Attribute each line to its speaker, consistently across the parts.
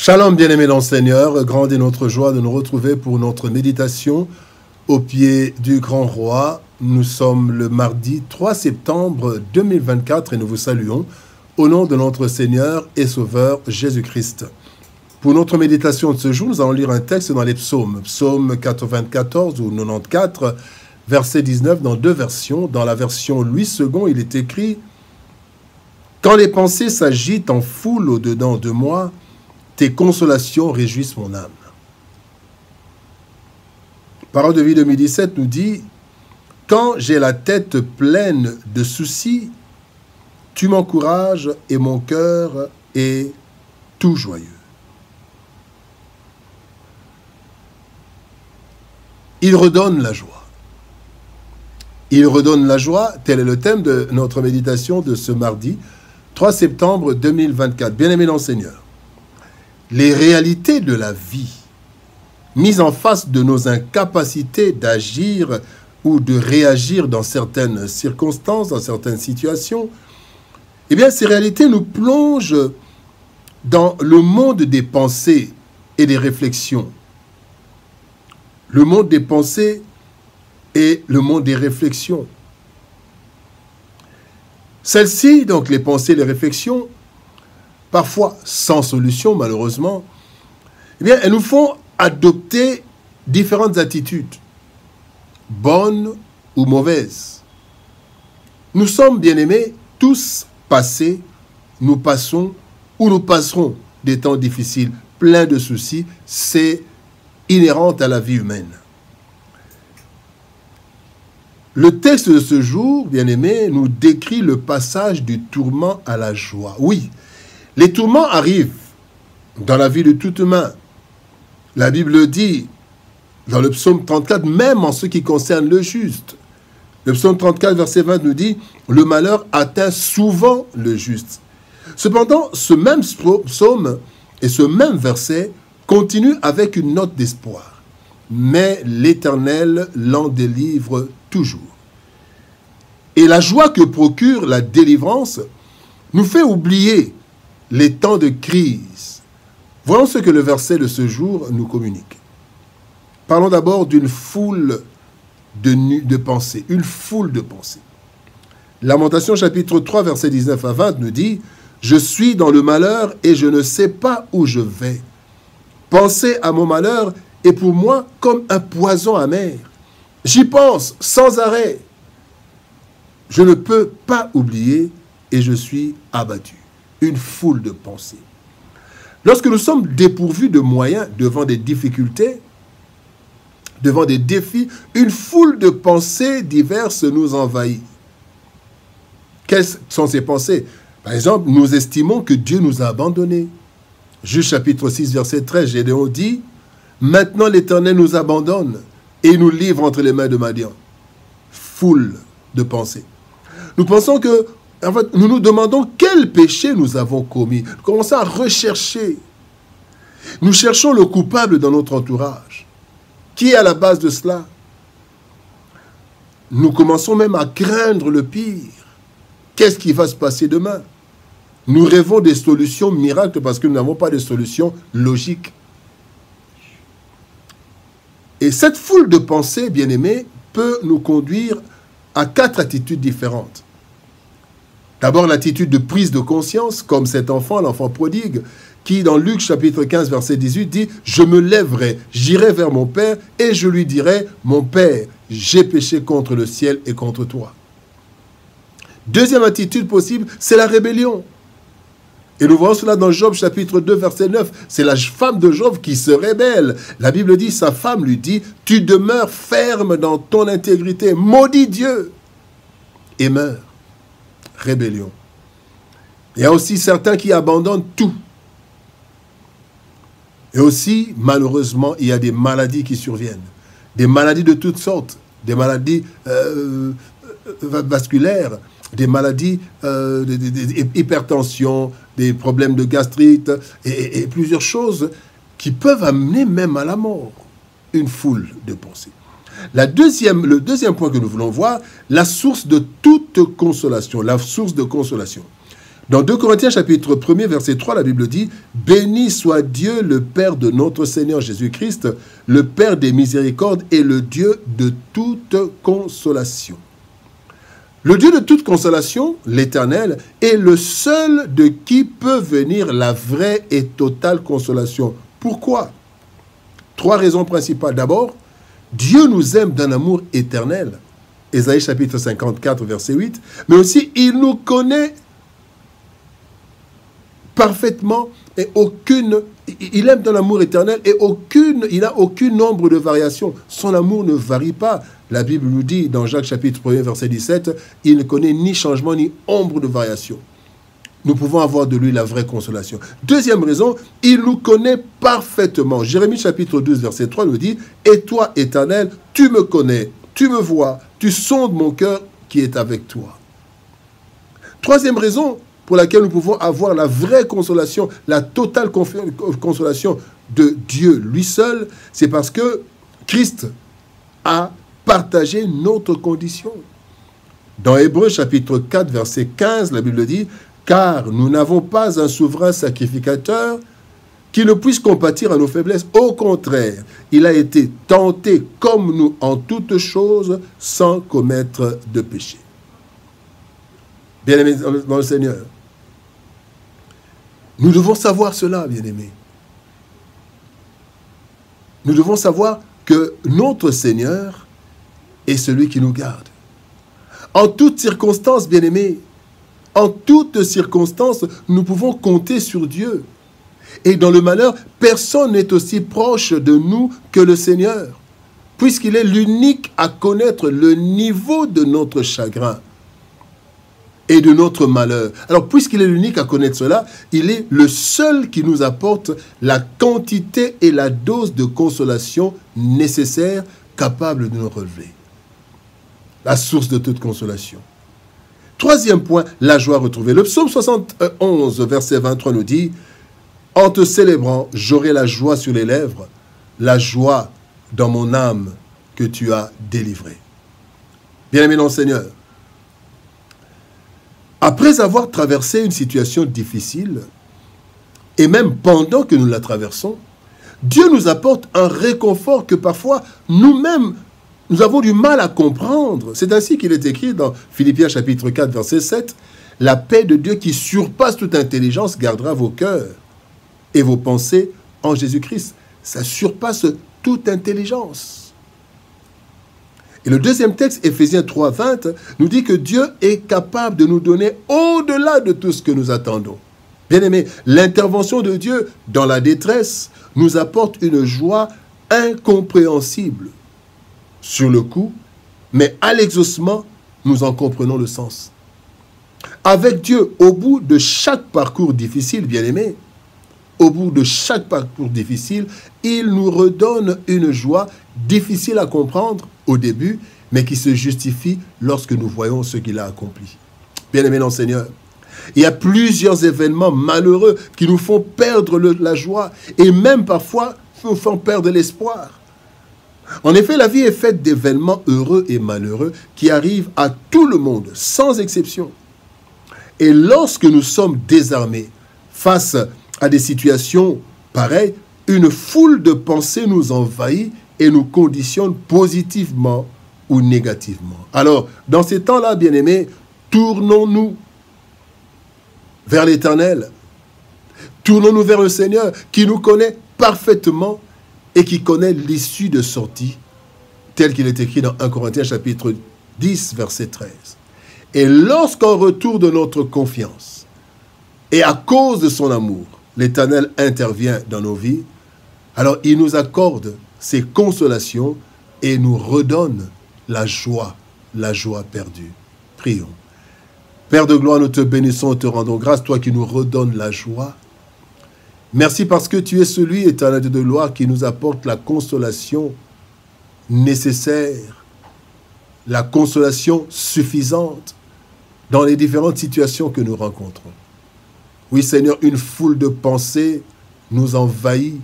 Speaker 1: Shalom bien-aimés dans le Seigneur, grande est notre joie de nous retrouver pour notre méditation au pied du grand roi. Nous sommes le mardi 3 septembre 2024 et nous vous saluons au nom de notre Seigneur et Sauveur Jésus-Christ. Pour notre méditation de ce jour, nous allons lire un texte dans les psaumes, psaume 94 ou 94, verset 19 dans deux versions. Dans la version Louis II, il est écrit « Quand les pensées s'agitent en foule au-dedans de moi, tes consolations réjouissent mon âme. » Parole de vie 2017 nous dit « Quand j'ai la tête pleine de soucis, tu m'encourages et mon cœur est tout joyeux. » Il redonne la joie. Il redonne la joie, tel est le thème de notre méditation de ce mardi 3 septembre 2024. Bien-aimés dans le Seigneur, les réalités de la vie, mises en face de nos incapacités d'agir ou de réagir dans certaines circonstances, dans certaines situations, eh bien, ces réalités nous plongent dans le monde des pensées et des réflexions. Le monde des pensées et le monde des réflexions. Celles-ci, donc les pensées et les réflexions, parfois sans solution malheureusement, eh bien, elles nous font adopter différentes attitudes, bonnes ou mauvaises. Nous sommes, bien-aimés, tous passés, nous passons ou nous passerons des temps difficiles, pleins de soucis, c'est inhérent à la vie humaine. Le texte de ce jour, bien-aimés, nous décrit le passage du tourment à la joie. Oui, les tourments arrivent dans la vie de tout humain. La Bible dit, dans le psaume 34, même en ce qui concerne le juste. Le psaume 34, verset 20 nous dit, « Le malheur atteint souvent le juste. » Cependant, ce même psaume et ce même verset continue avec une note d'espoir. « Mais l'Éternel l'en délivre toujours. » Et la joie que procure la délivrance nous fait oublier les temps de crise. Voyons ce que le verset de ce jour nous communique. Parlons d'abord d'une foule de pensées, une foule de pensées. Lamentation chapitre 3, verset 19 à 20 nous dit « Je suis dans le malheur et je ne sais pas où je vais. Penser à mon malheur est pour moi comme un poison amer. J'y pense sans arrêt. Je ne peux pas oublier et je suis abattu. » Une foule de pensées. Lorsque nous sommes dépourvus de moyens devant des difficultés, devant des défis, une foule de pensées diverses nous envahit. Quelles sont ces pensées? Par exemple, nous estimons que Dieu nous a abandonnés. Juge chapitre 6, verset 13, Gédéon dit « Maintenant l'Éternel nous abandonne et nous livre entre les mains de Madian. » Foule de pensées. Nous pensons que en fait, nous nous demandons quel péché nous avons commis. Nous commençons à rechercher. Nous cherchons le coupable dans notre entourage. Qui est à la base de cela? Nous commençons même à craindre le pire. Qu'est-ce qui va se passer demain? Nous rêvons des solutions miracles parce que nous n'avons pas de solutions logiques. Et cette foule de pensées, bien-aimés, peut nous conduire à 4 attitudes différentes. D'abord, l'attitude de prise de conscience, comme cet enfant, l'enfant prodigue, qui, dans Luc chapitre 15, verset 18, dit « Je me lèverai, j'irai vers mon Père, et je lui dirai, mon Père, j'ai péché contre le ciel et contre toi. » Deuxième attitude possible, c'est la rébellion. Et nous voyons cela dans Job chapitre 2, verset 9. C'est la femme de Job qui se rébelle. La Bible dit, sa femme lui dit « Tu demeures ferme dans ton intégrité, maudis Dieu, et meurs. » Rébellion. Il y a aussi certains qui abandonnent tout. Et aussi, malheureusement, il y a des maladies qui surviennent. Des maladies de toutes sortes. Des maladies vasculaires, des maladies d'hypertension, des problèmes de gastrite et plusieurs choses qui peuvent amener même à la mort. Une foule de pensées. Le deuxième point que nous voulons voir, la source de toute consolation. La source de consolation. Dans 2 Corinthiens chapitre 1er, verset 3, la Bible dit « Béni soit Dieu, le Père de notre Seigneur Jésus-Christ, le Père des miséricordes et le Dieu de toute consolation. » Le Dieu de toute consolation, l'Éternel, est le seul de qui peut venir la vraie et totale consolation. Pourquoi? 3 raisons principales. D'abord, Dieu nous aime d'un amour éternel. Ésaïe chapitre 54, verset 8. Mais aussi, il nous connaît parfaitement et il aime d'un amour éternel et il n'a aucun nombre de variations. Son amour ne varie pas. La Bible nous dit dans Jacques chapitre 1, verset 17, il ne connaît ni changement ni ombre de variation. Nous pouvons avoir de lui la vraie consolation. Deuxième raison, il nous connaît parfaitement. Jérémie chapitre 12, verset 3 nous dit, « Et toi, Éternel, tu me connais, tu me vois, tu sondes mon cœur qui est avec toi. » Troisième raison pour laquelle nous pouvons avoir la vraie consolation, la totale consolation de Dieu lui seul, c'est parce que Christ a partagé notre condition. Dans Hébreux chapitre 4, verset 15, la Bible dit, « Car nous n'avons pas un souverain sacrificateur qui ne puisse compatir à nos faiblesses. Au contraire, il a été tenté comme nous en toutes choses sans commettre de péché. » Bien-aimés dans le Seigneur, nous devons savoir cela, bien-aimés. Nous devons savoir que notre Seigneur est celui qui nous garde. En toutes circonstances, bien-aimés, en toutes circonstances, nous pouvons compter sur Dieu. Et dans le malheur, personne n'est aussi proche de nous que le Seigneur, puisqu'il est l'unique à connaître le niveau de notre chagrin et de notre malheur. Alors, puisqu'il est l'unique à connaître cela, il est le seul qui nous apporte la quantité et la dose de consolation nécessaire, capable de nous relever. La source de toute consolation. Troisième point, la joie retrouvée. Le psaume 71, verset 23 nous dit « En te célébrant, j'aurai la joie sur les lèvres, la joie dans mon âme que tu as délivrée. » Bien-aimés dans le Seigneur, après avoir traversé une situation difficile, et même pendant que nous la traversons, Dieu nous apporte un réconfort que parfois nous-mêmes, nous avons du mal à comprendre. C'est ainsi qu'il est écrit dans Philippiens chapitre 4, verset 7, « La paix de Dieu qui surpasse toute intelligence gardera vos cœurs et vos pensées en Jésus-Christ. » Ça surpasse toute intelligence. Et le deuxième texte, Éphésiens 3, 20, nous dit que Dieu est capable de nous donner au-delà de tout ce que nous attendons. Bien-aimés, l'intervention de Dieu dans la détresse nous apporte une joie incompréhensible sur le coup, mais à l'exaucement, nous en comprenons le sens. Avec Dieu, au bout de chaque parcours difficile, bien-aimés, au bout de chaque parcours difficile, il nous redonne une joie difficile à comprendre au début, mais qui se justifie lorsque nous voyons ce qu'il a accompli. Bien-aimés dans le Seigneur, il y a plusieurs événements malheureux qui nous font perdre la joie et même parfois nous font perdre l'espoir. En effet, la vie est faite d'événements heureux et malheureux qui arrivent à tout le monde, sans exception. Et lorsque nous sommes désarmés face à des situations pareilles, une foule de pensées nous envahit et nous conditionne positivement ou négativement. Alors, dans ces temps-là, bien-aimés, tournons-nous vers l'Éternel. Tournons-nous vers le Seigneur qui nous connaît parfaitement et qui connaît l'issue de sortie, tel qu'il est écrit dans 1 Corinthiens chapitre 10, verset 13. Et lorsqu'en retour de notre confiance et à cause de son amour, l'Éternel intervient dans nos vies, alors il nous accorde ses consolations et nous redonne la joie perdue. Prions. Père de gloire, nous te bénissons et te rendons grâce, toi qui nous redonnes la joie. Merci parce que tu es celui, Éternel de gloire, qui nous apporte la consolation nécessaire, la consolation suffisante dans les différentes situations que nous rencontrons. Oui, Seigneur, une foule de pensées nous envahit,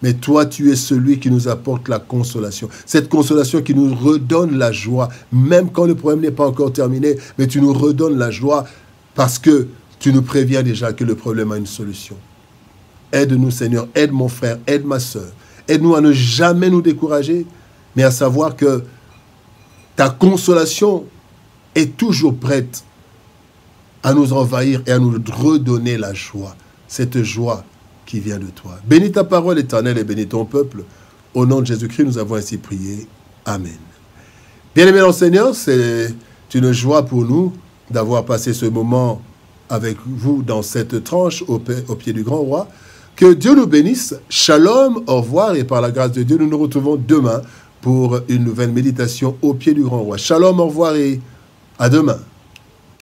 Speaker 1: mais toi, tu es celui qui nous apporte la consolation. Cette consolation qui nous redonne la joie, même quand le problème n'est pas encore terminé, mais tu nous redonnes la joie parce que tu nous préviens déjà que le problème a une solution. Aide-nous, Seigneur, aide mon frère, aide ma soeur. Aide-nous à ne jamais nous décourager, mais à savoir que ta consolation est toujours prête à nous envahir et à nous redonner la joie. Cette joie qui vient de toi. Bénis ta parole, Éternel, et bénis ton peuple. Au nom de Jésus-Christ, nous avons ainsi prié. Amen. Bien-aimés dans le Seigneur, c'est une joie pour nous d'avoir passé ce moment avec vous dans cette tranche au pied du grand roi. Que Dieu nous bénisse. Shalom, au revoir, et par la grâce de Dieu, nous nous retrouvons demain pour une nouvelle méditation au pied du grand roi. Shalom, au revoir et à demain.